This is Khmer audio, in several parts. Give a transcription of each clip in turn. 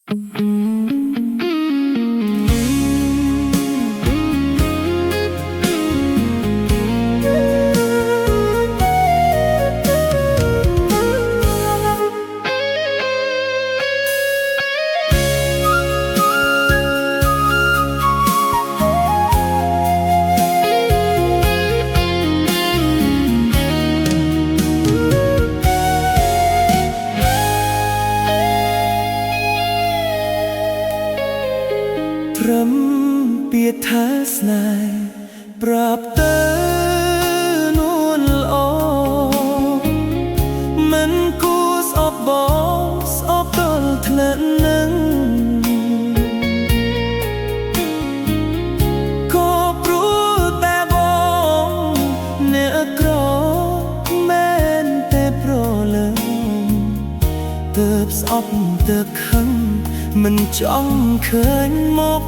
ព្រមពាក្យថាស្នេហ៍ប្រាប់ទៅនួនល្អមិនគួរស្អប់បងស្អប់ទល់ថ្នាក់នឹងក៏ព្រោះតែបងអ្នកក្រមែនតែប្រលឹងទើបស្អប់ទើបខឹងមិនចង់ឃើញមុខ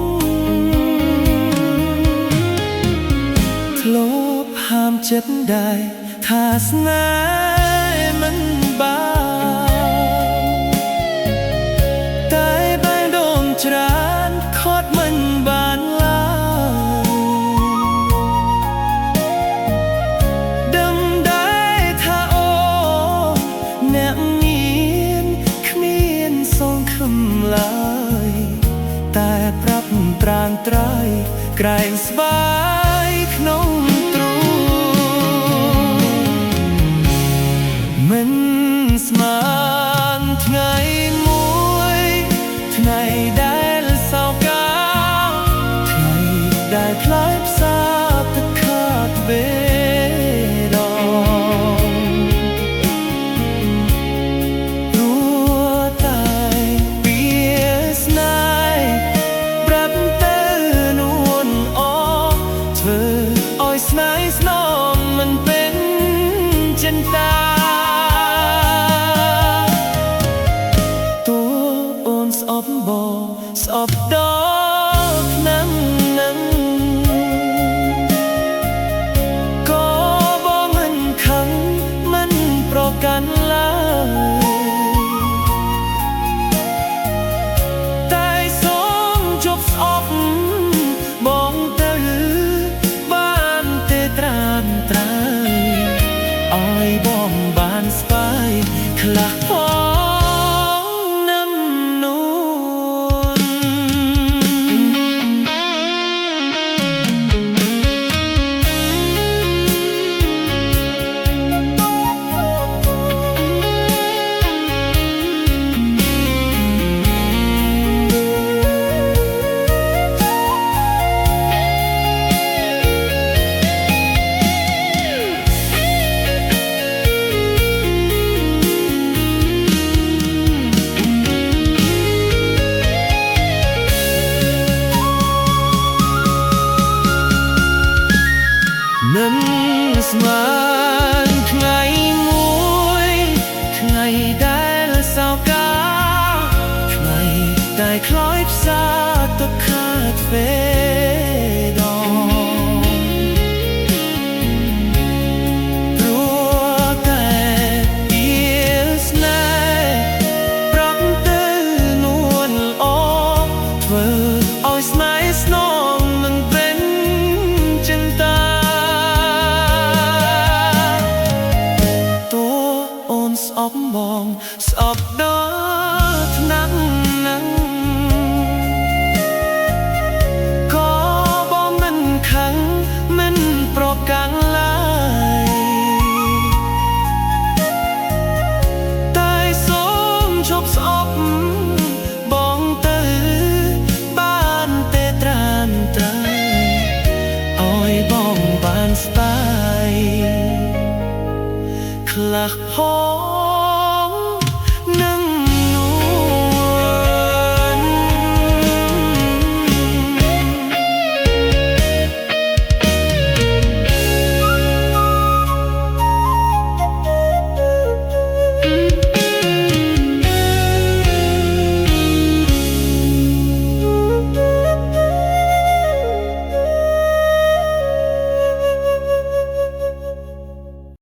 ធ្លាប់ហាមចិត្តដែរថាស្នេហ៍មិនបានតែបែរដូងច្រើនខត់មិនបានឡើយដឹងដែរថាអូអ្នកញៀនគ្មានសងខំឡើយតែប្រាប់ត្រានត្រៃក្រែងស្បាយក្នុងទ្រូងមិនស្មានថ្ងៃមួយថ្ងៃដែលសោកាថ្ងៃដែលខ្លាចផ្សាទឹកខាតបេដងរួតែពីស្នេហ៍ប្រាប់ទៅនួនអធ្វើឲ្យស្នេហ៍ស្នងមិនเป็นចិន្តាតួអូនស្អប់បងស្អប់ដល់ឆ្នាំនឹងក៏បងមិនខឹងមិនប្រកាន់ឡើយតែសូមជប់ស្អប់បងទៅបានទេត្រានត្រៃឲ្យបងបានស្វាយខ្លះផងនឹងនួនមិនស្មានថ្ងៃមួយថ្ងៃដែលសោកាថ្ងៃដែលខ្លោចផ្សាទឹកខាតបេដងព្រោះតែពីស្នេហ៍ប្រាប់ទៅនួនល្អធ្វើឲ្យស្នេហ៍ស្នងមិនเป็นចិន្តាស្អប់បងស្អប់ដល់ឆ្នាំនឹងក៏បងមិនខឹងមិនប្រកាន់ឡើយតែសូមជប់ស្អប់បងទៅបានទេត្រានត្រៃឲ្យបងបានស្បាយខ្លះផង